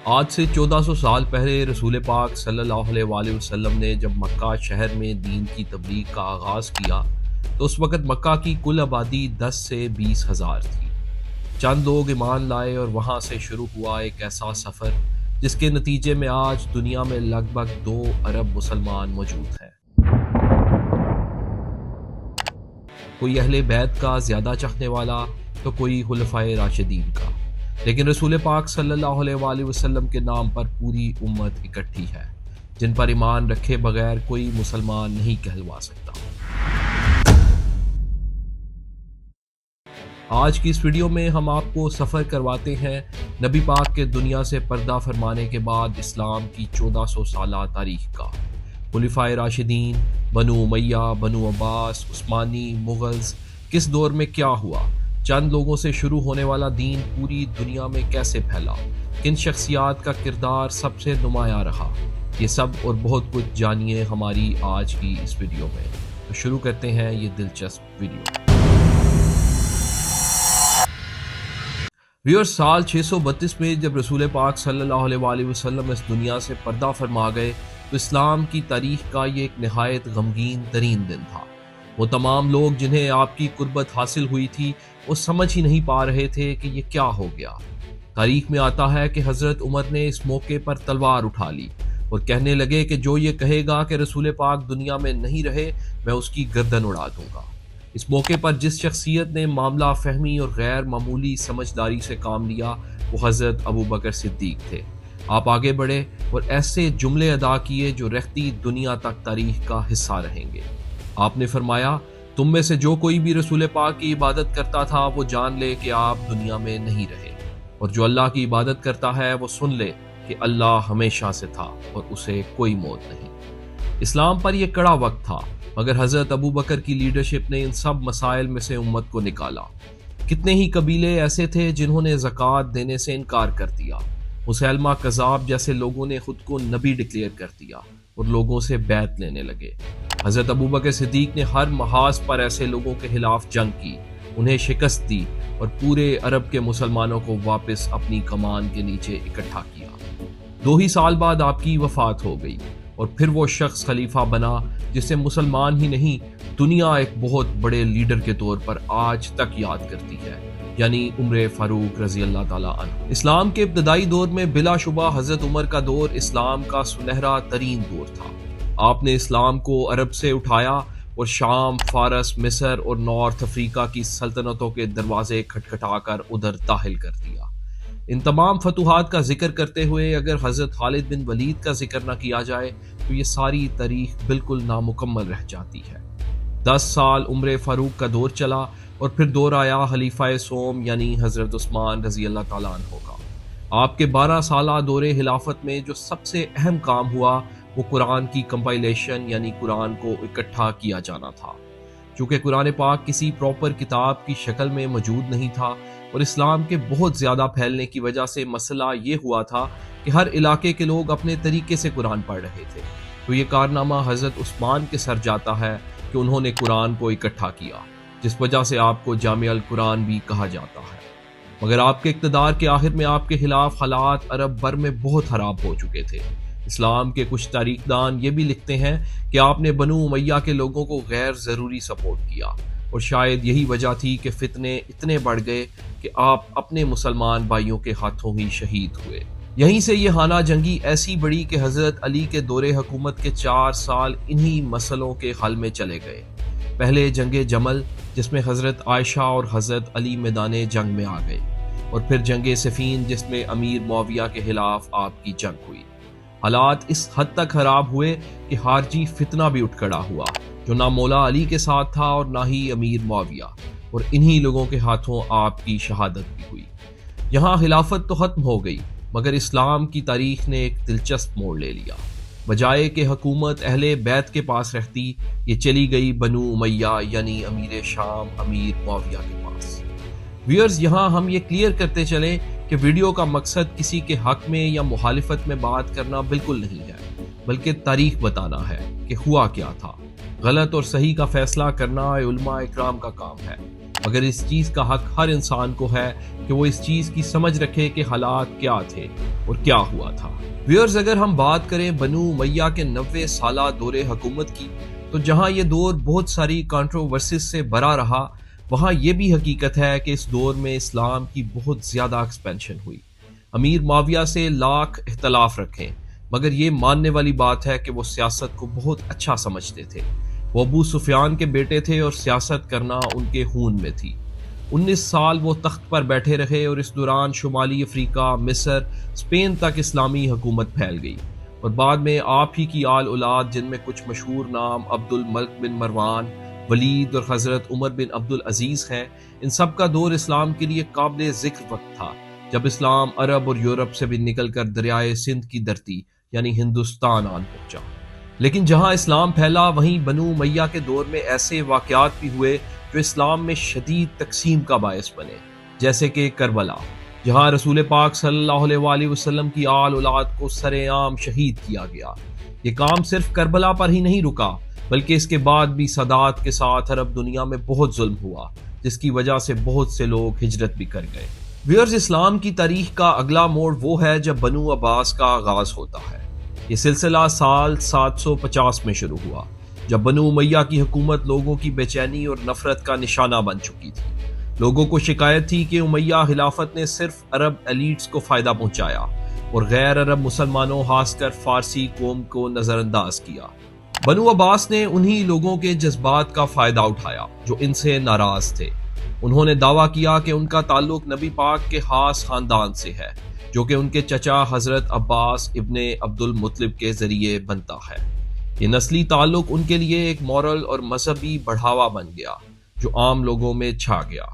آج سے 1400 سال پہلے رسول پاک صلی اللہ علیہ وآلہ وسلم نے جب مکہ شہر میں دین کی تبلیغ کا آغاز کیا تو اس وقت مکہ کی کل آبادی 10 سے 20 ہزار تھی۔ چند لوگ ایمان لائے اور وہاں سے شروع ہوا ایک ایسا سفر جس کے نتیجے میں آج دنیا میں لگ بھگ 2 ارب مسلمان موجود ہیں۔ کوئی اہل بیت کا زیادہ چاہنے والا تو کوئی خلفائے راشدین کا، لیکن رسول پاک صلی اللہ علیہ وآلہ وسلم کے نام پر پوری امت اکٹھی ہے، جن پر ایمان رکھے بغیر کوئی مسلمان نہیں کہلوا سکتا۔ آج کی اس ویڈیو میں ہم آپ کو سفر کرواتے ہیں نبی پاک کے دنیا سے پردہ فرمانے کے بعد اسلام کی 1400 سالہ تاریخ کا۔ خلفائے راشدین، بنو امیہ، بنو عباس، عثمانی، مغلز، کس دور میں کیا ہوا، چند لوگوں سے شروع ہونے والا دین پوری دنیا میں کیسے پھیلا، کن شخصیات کا کردار سب سے نمایاں رہا، یہ سب اور بہت کچھ جانیے ہماری آج کی اس ویڈیو میں۔ تو شروع کرتے ہیں یہ دلچسپ ویڈیو۔ ویور، سال 632 میں جب رسول پاک صلی اللہ علیہ وآلہ وسلم اس دنیا سے پردہ فرما گئے تو اسلام کی تاریخ کا یہ ایک نہایت غمگین ترین دن تھا۔ وہ تمام لوگ جنہیں آپ کی قربت حاصل ہوئی تھی وہ سمجھ ہی نہیں پا رہے تھے کہ یہ کیا ہو گیا۔ تاریخ میں آتا ہے کہ حضرت عمر نے اس موقع پر تلوار اٹھا لی اور کہنے لگے کہ جو یہ کہے گا کہ رسول پاک دنیا میں نہیں رہے میں اس کی گردن اڑا دوں گا۔ اس موقع پر جس شخصیت نے معاملہ فہمی اور غیر معمولی سمجھداری سے کام لیا وہ حضرت ابو بکر صدیق تھے۔ آپ آگے بڑھے اور ایسے جملے ادا کیے جو رہتی دنیا تک تاریخ کا حصہ رہیں گے۔ آپ نے فرمایا، تم میں سے جو کوئی بھی رسول پاک کی عبادت کرتا تھا وہ جان لے کہ آپ دنیا میں نہیں رہے، اور جو اللہ کی عبادت کرتا ہے وہ سن لے کہ اللہ ہمیشہ سے تھا اور اسے کوئی موت نہیں۔ اسلام پر یہ کڑا وقت تھا، مگر حضرت ابو بکر کی لیڈرشپ نے ان سب مسائل میں سے امت کو نکالا۔ کتنے ہی قبیلے ایسے تھے جنہوں نے زکوٰۃ دینے سے انکار کر دیا۔ مسیلمہ کذاب جیسے لوگوں نے خود کو نبی ڈکلیئر کر دیا اور لوگوں سے بیعت لینے لگے۔ حضرت ابو بکر صدیق نے ہر محاذ پر ایسے لوگوں کے خلاف جنگ کی، انہیں شکست دی اور پورے عرب کے مسلمانوں کو واپس اپنی کمان کے نیچے اکٹھا کیا۔ 2 ہی سال بعد آپ کی وفات ہو گئی اور پھر وہ شخص خلیفہ بنا جسے مسلمان ہی نہیں دنیا ایک بہت بڑے لیڈر کے طور پر آج تک یاد کرتی ہے، یعنی عمر فاروق رضی اللہ تعالیٰ عنہ۔ اسلام کے ابتدائی دور میں بلا شبہ حضرت عمر کا دور اسلام کا سنہرا ترین دور تھا۔ آپ نے اسلام کو عرب سے اٹھایا اور شام، فارس، مصر اور نارتھ افریقہ کی سلطنتوں کے دروازے کھٹکھٹا کر ادھر داخل کر دیا۔ ان تمام فتوحات کا ذکر کرتے ہوئے اگر حضرت خالد بن ولید کا ذکر نہ کیا جائے تو یہ ساری تاریخ بالکل نامکمل رہ جاتی ہے۔ 10 سال عمر فاروق کا دور چلا اور پھر دور آیا خلیفہ سوم یعنی حضرت عثمان رضی اللہ تعالیٰ عنہ کا۔ آپ کے 12 سالہ دور خلافت میں جو سب سے اہم کام ہوا وہ قرآن کی کمپائلیشن یعنی قرآن کو اکٹھا کیا جانا تھا۔ چونکہ قرآن پاک کسی پراپر کتاب کی شکل میں موجود نہیں تھا اور اسلام کے بہت زیادہ پھیلنے کی وجہ سے مسئلہ یہ ہوا تھا کہ ہر علاقے کے لوگ اپنے طریقے سے قرآن پڑھ رہے تھے، تو یہ کارنامہ حضرت عثمان کے سر جاتا ہے کہ انہوں نے قرآن کو اکٹھا کیا، جس وجہ سے آپ کو جامع القرآن بھی کہا جاتا ہے۔ مگر آپ کے اقتدار کے آخر میں آپ کے خلاف حالات عرب بھر میں بہت خراب ہو چکے تھے۔ اسلام کے کچھ تاریخ دان یہ بھی لکھتے ہیں کہ آپ نے بنو امیہ کے لوگوں کو غیر ضروری سپورٹ کیا اور شاید یہی وجہ تھی کہ فتنے اتنے بڑھ گئے کہ آپ اپنے مسلمان بھائیوں کے ہاتھوں ہی شہید ہوئے۔ یہیں سے یہ خانہ جنگی ایسی بڑی کہ حضرت علی کے دور حکومت کے 4 سال انہی مسئلوں کے حل میں چلے گئے۔ پہلے جنگ جمل جس میں حضرت عائشہ اور حضرت علی میدان جنگ میں آ گئے، اور پھر جنگ صفین جس میں امیر معاویہ کے خلاف آپ کی جنگ ہوئی۔ حالات اس حد تک خراب ہوئے کہ خارجی فتنہ بھی اٹھ کھڑا ہوا جو نہ مولا علی کے ساتھ تھا اور نہ ہی امیر معاویہ، اور انہی لوگوں کے ہاتھوں آپ کی شہادت بھی ہوئی۔ یہاں خلافت تو ختم ہو گئی مگر اسلام کی تاریخ نے ایک دلچسپ موڑ لے لیا۔ بجائے کہ حکومت اہل بیت کے پاس رہتی، یہ چلی گئی بنو امیہ یعنی امیر شام امیر معاویہ کے پاس۔ ویئرز، یہاں ہم یہ کلیئر کرتے چلیں کہ ویڈیو کا مقصد کسی کے حق میں یا مخالفت میں بات کرنا بالکل نہیں ہے، بلکہ تاریخ بتانا ہے کہ ہوا کیا تھا۔ غلط اور صحیح کا فیصلہ کرنا علماء اکرام کا کام ہے۔ مگر اس چیز کا حق ہر انسان کو ہے کہ وہ اس چیز کی سمجھ رکھے کہ حالات کیا تھے اور کیا ہوا تھا۔ ویورز، اگر ہم بات کریں بنو امیہ کے 90 سالہ دور حکومت کی، تو جہاں یہ دور بہت ساری کنٹروورسیز سے بھرا رہا، وہاں یہ بھی حقیقت ہے کہ اس دور میں اسلام کی بہت زیادہ ایکسپینشن ہوئی۔ امیر معاویہ سے لاکھ اختلاف رکھیں، مگر یہ ماننے والی بات ہے کہ وہ سیاست کو بہت اچھا سمجھتے تھے۔ وہ ابو سفیان کے بیٹے تھے اور سیاست کرنا ان کے خون میں تھی۔ 19 سال وہ تخت پر بیٹھے رہے اور اس دوران شمالی افریقہ، مصر، اسپین تک اسلامی حکومت پھیل گئی، اور بعد میں آپ ہی کی آل اولاد، جن میں کچھ مشہور نام عبد الملک بن مروان، ولید اور حضرت عمر بن عبد العزیز ہیں، ان سب کا دور اسلام کے لیے قابل ذکر وقت تھا، جب اسلام عرب اور یورپ سے بھی نکل کر دریائے سندھ کی دھرتی یعنی ہندوستان آن پہنچا۔ لیکن جہاں اسلام پھیلا، وہیں بنو امیہ کے دور میں ایسے واقعات بھی ہوئے جو اسلام میں شدید تقسیم کا باعث بنے، جیسے کہ کربلا، جہاں رسول پاک صلی اللہ علیہ وآلہ وسلم کی آل اولاد کو سر عام شہید کیا گیا۔ یہ کام صرف کربلا پر ہی نہیں رکا، بلکہ اس کے بعد بھی سادات کے ساتھ عرب دنیا میں بہت ظلم ہوا، جس کی وجہ سے بہت سے لوگ ہجرت بھی کر گئے۔ ویورز، اسلام کی تاریخ کا اگلا موڑ وہ ہے جب بنو عباس کا آغاز ہوتا ہے۔ یہ سلسلہ سال 750 میں شروع ہوا، جب بنو امیہ کی حکومت لوگوں کی بے چینی اور نفرت کا نشانہ بن چکی تھی۔ لوگوں کو شکایت تھی کہ امیہ خلافت نے صرف عرب ایلیٹس کو فائدہ پہنچایا اور غیر عرب مسلمانوں، خاص کر فارسی قوم کو نظر انداز کیا۔ بنو عباس نے انہی لوگوں کے جذبات کا فائدہ اٹھایا جو ان سے ناراض تھے۔ انہوں نے دعویٰ کیا کہ ان کا تعلق نبی پاک کے خاص خاندان سے ہے، جو کہ ان کے چچا حضرت عباس ابن عبد المطلب کے ذریعے بنتا ہے۔ یہ نسلی تعلق ان کے لیے ایک مورل اور مذہبی بڑھاوا بن گیا جو عام لوگوں میں چھا گیا۔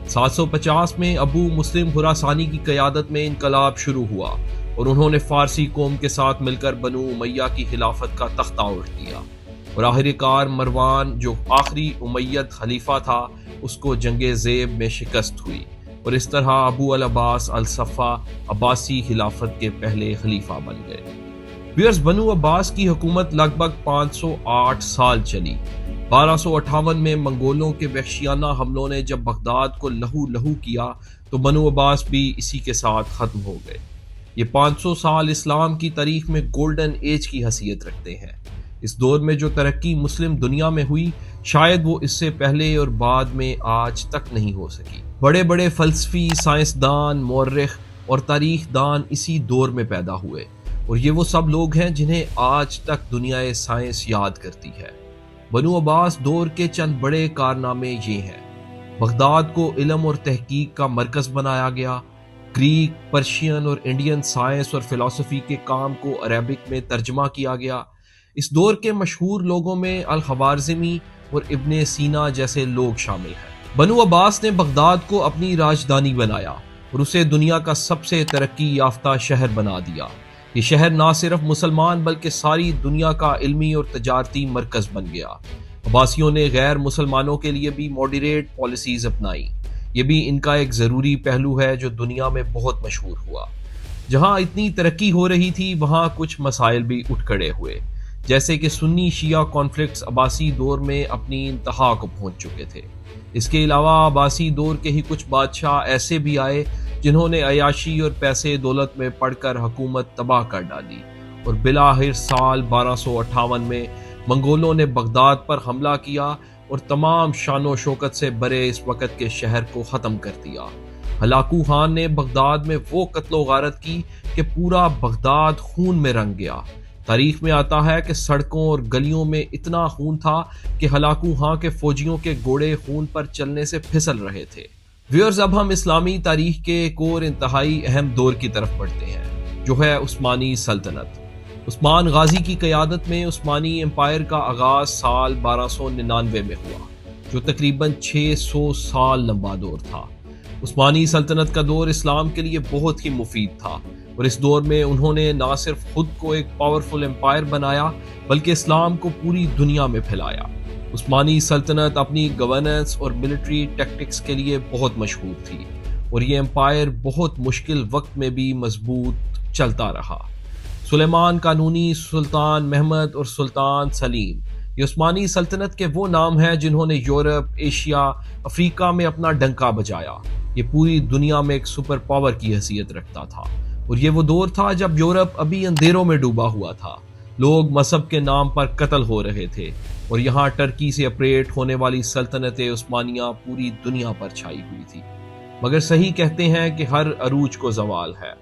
750 میں ابو مسلم خراسانی کی قیادت میں انقلاب شروع ہوا اور انہوں نے فارسی قوم کے ساتھ مل کر بنو امیہ کی خلافت کا تختہ الٹ دیا، اور آخر کار مروان، جو آخری امید خلیفہ تھا، اس کو جنگ زیب میں شکست ہوئی، اور اس طرح ابو العباس الصفا عباسی خلافت کے پہلے خلیفہ بن گئے۔ ویورز، بنو عباس کی حکومت لگ بھگ 508 سال چلی۔ 1258 میں منگولوں کے وحشیانہ حملوں نے جب بغداد کو لہو لہو کیا تو بنو عباس بھی اسی کے ساتھ ختم ہو گئے۔ یہ 500 سال اسلام کی تاریخ میں گولڈن ایج کی حیثیت رکھتے ہیں۔ اس دور میں جو ترقی مسلم دنیا میں ہوئی، شاید وہ اس سے پہلے اور بعد میں آج تک نہیں ہو سکی۔ بڑے بڑے فلسفی، سائنسدان، مورخ اور تاریخ دان اسی دور میں پیدا ہوئے، اور یہ وہ سب لوگ ہیں جنہیں آج تک دنیا سائنس یاد کرتی ہے۔ بنو عباس دور کے چند بڑے کارنامے یہ ہیں: بغداد کو علم اور تحقیق کا مرکز بنایا گیا، گریک، پرشین اور انڈین سائنس اور فلسفی کے کام کو عربک میں ترجمہ کیا گیا۔ اس دور کے مشہور لوگوں میں الخوارزمی اور ابن سینا جیسے لوگ شامل ہیں۔ بنو عباس نے بغداد کو اپنی راجدھانی بنایا اور اسے دنیا کا سب سے ترقی یافتہ شہر بنا دیا۔ یہ شہر نہ صرف مسلمان بلکہ ساری دنیا کا علمی اور تجارتی مرکز بن گیا۔ عباسیوں نے غیر مسلمانوں کے لیے بھی ماڈریٹ پالیسیز اپنائی۔ یہ بھی ان کا ایک ضروری پہلو ہے جو دنیا میں بہت مشہور ہوا۔ جہاں اتنی ترقی ہو رہی تھی، وہاں کچھ مسائل بھی اٹھ کھڑے ہوئے، جیسے کہ سنی شیعہ کانفلکٹس عباسی دور میں اپنی انتہا کو پہنچ چکے تھے۔ اس کے علاوہ عباسی دور کے ہی کچھ بادشاہ ایسے بھی آئے جنہوں نے عیاشی اور پیسے دولت میں پڑھ کر حکومت تباہ کر ڈالی، اور بالآخر سال 1258 میں منگولوں نے بغداد پر حملہ کیا اور تمام شان و شوکت سے بڑے اس وقت کے شہر کو ختم کر دیا۔ ہلاکو خان نے بغداد میں وہ قتل و غارت کی کہ پورا بغداد خون میں رنگ گیا۔ تاریخ میں آتا ہے کہ سڑکوں اور گلیوں میں اتنا خون تھا کہ ہلاکو خان کے فوجیوں کے گھوڑے خون پر چلنے سے پھسل رہے تھے۔ ویورز، اب ہم اسلامی تاریخ کے ایک اور انتہائی اہم دور کی طرف بڑھتے ہیں، جو ہے عثمانی سلطنت۔ عثمان غازی کی قیادت میں عثمانی امپائر کا آغاز سال 1299 میں ہوا، جو تقریباً 600 سال لمبا دور تھا۔ عثمانی سلطنت کا دور اسلام کے لیے بہت ہی مفید تھا، اور اس دور میں انہوں نے نہ صرف خود کو ایک پاورفل امپائر بنایا بلکہ اسلام کو پوری دنیا میں پھیلایا۔ عثمانی سلطنت اپنی گورننس اور ملٹری ٹیکٹکس کے لیے بہت مشہور تھی، اور یہ امپائر بہت مشکل وقت میں بھی مضبوط چلتا رہا۔ سلیمان قانونی، سلطان محمد اور سلطان سلیم، یہ عثمانی سلطنت کے وہ نام ہیں جنہوں نے یورپ، ایشیا، افریقہ میں اپنا ڈنکا بجایا۔ یہ پوری دنیا میں ایک سپر پاور کی حیثیت رکھتا تھا، اور یہ وہ دور تھا جب یورپ ابھی اندھیروں میں ڈوبا ہوا تھا۔ لوگ مذہب کے نام پر قتل ہو رہے تھے، اور یہاں ٹرکی سے اپریٹ ہونے والی سلطنت عثمانیہ پوری دنیا پر چھائی ہوئی تھی۔ مگر صحیح کہتے ہیں کہ ہر عروج کو زوال ہے۔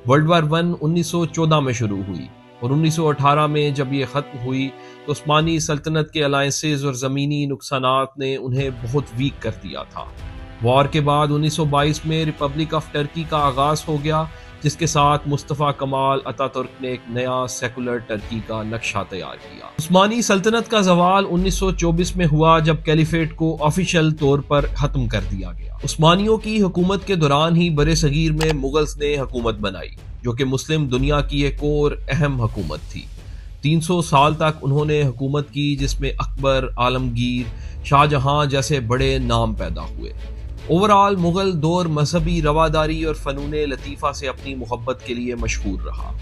ورلڈ وار 1914 میں شروع ہوئی، اور 1918 میں جب یہ ختم ہوئی تو عثمانی سلطنت کے الائنسز اور زمینی نقصانات نے انہیں بہت ویک کر دیا تھا۔ وار کے بعد 1922 میں ریپبلک آف ٹرکی کا آغاز ہو گیا، جس کے ساتھ مصطفیٰ کمال اتا ترک نے ایک نیا سیکولر ٹرکی کا نقشہ تیار کیا۔ عثمانی سلطنت کا زوال 1924 میں ہوا جب کیلیفیٹ کو آفیشیل طور پر ختم کر دیا گیا۔ عثمانیوں کی حکومت کے دوران ہی برِ صغیر میں مغلز نے حکومت بنائی، جو کہ مسلم دنیا کی ایک اور اہم حکومت تھی۔ 300 سال تک انہوں نے حکومت کی، جس میں اکبر، عالمگیر، شاہ جہاں جیسے بڑے نام پیدا ہوئے۔ اوورآل مغل دور مذہبی رواداری اور فنون لطیفہ سے اپنی محبت کے لیے مشہور رہا،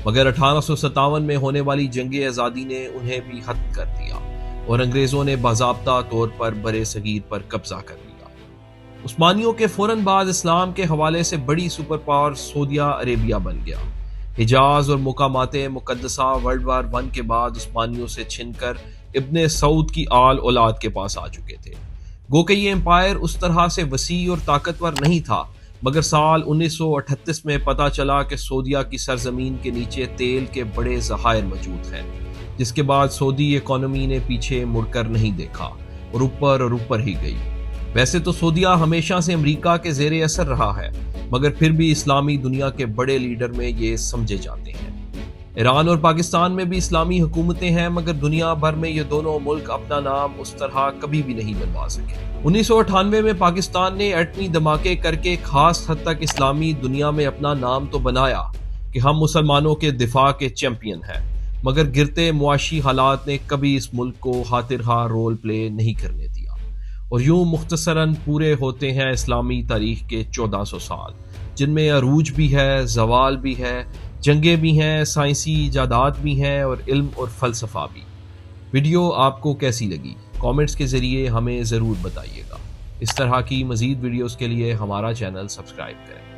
مگر 1857 میں ہونے والی جنگ آزادی نے انہیں بھی ختم کر دیا، اور انگریزوں نے باضابطہ طور پر برِ صغیر پر قبضہ کر لیا۔ عثمانیوں کے فوراً بعد اسلام کے حوالے سے بڑی سپر پاور سعودیہ عربیہ بن گیا۔ حجاز اور مقامات مقدسہ ورلڈ وار 1 کے بعد عثمانیوں سے چھن کر ابن سعود کی آل اولاد کے پاس آ چکے تھے۔ گو کہ یہ امپائر اس طرح سے وسیع اور طاقتور نہیں تھا، مگر سال 1938 میں پتہ چلا کہ سعودیہ کی سرزمین کے نیچے تیل کے بڑے ذخائر موجود ہیں، جس کے بعد سعودی اکانومی نے پیچھے مڑ کر نہیں دیکھا اور اوپر ہی گئی۔ ویسے تو سعودیہ ہمیشہ سے امریکہ کے زیر اثر رہا ہے، مگر پھر بھی اسلامی دنیا کے بڑے لیڈر میں یہ سمجھے جاتے ہیں۔ ایران اور پاکستان میں بھی اسلامی حکومتیں ہیں، مگر دنیا بھر میں یہ دونوں ملک اپنا نام اس طرح کبھی بھی نہیں بنوا سکے۔ 1998 میں پاکستان نے ایٹمی دھماکے کر کے خاص حد تک اسلامی دنیا میں اپنا نام تو بنایا کہ ہم مسلمانوں کے دفاع کے چیمپئن ہیں، مگر گرتے معاشی حالات نے کبھی اس ملک کو خاطرخواہ رول پلے نہیں کرنے دیا، اور یوں مختصراً پورے ہوتے ہیں اسلامی تاریخ کے 1400 سال، جن میں عروج بھی ہے، زوال بھی ہے، جنگیں بھی ہیں، سائنسی ایجادات بھی ہیں، اور علم اور فلسفہ بھی۔ ویڈیو آپ کو کیسی لگی؟ کامنٹس کے ذریعے ہمیں ضرور بتائیے گا۔ اس طرح کی مزید ویڈیوز کے لیے ہمارا چینل سبسکرائب کریں۔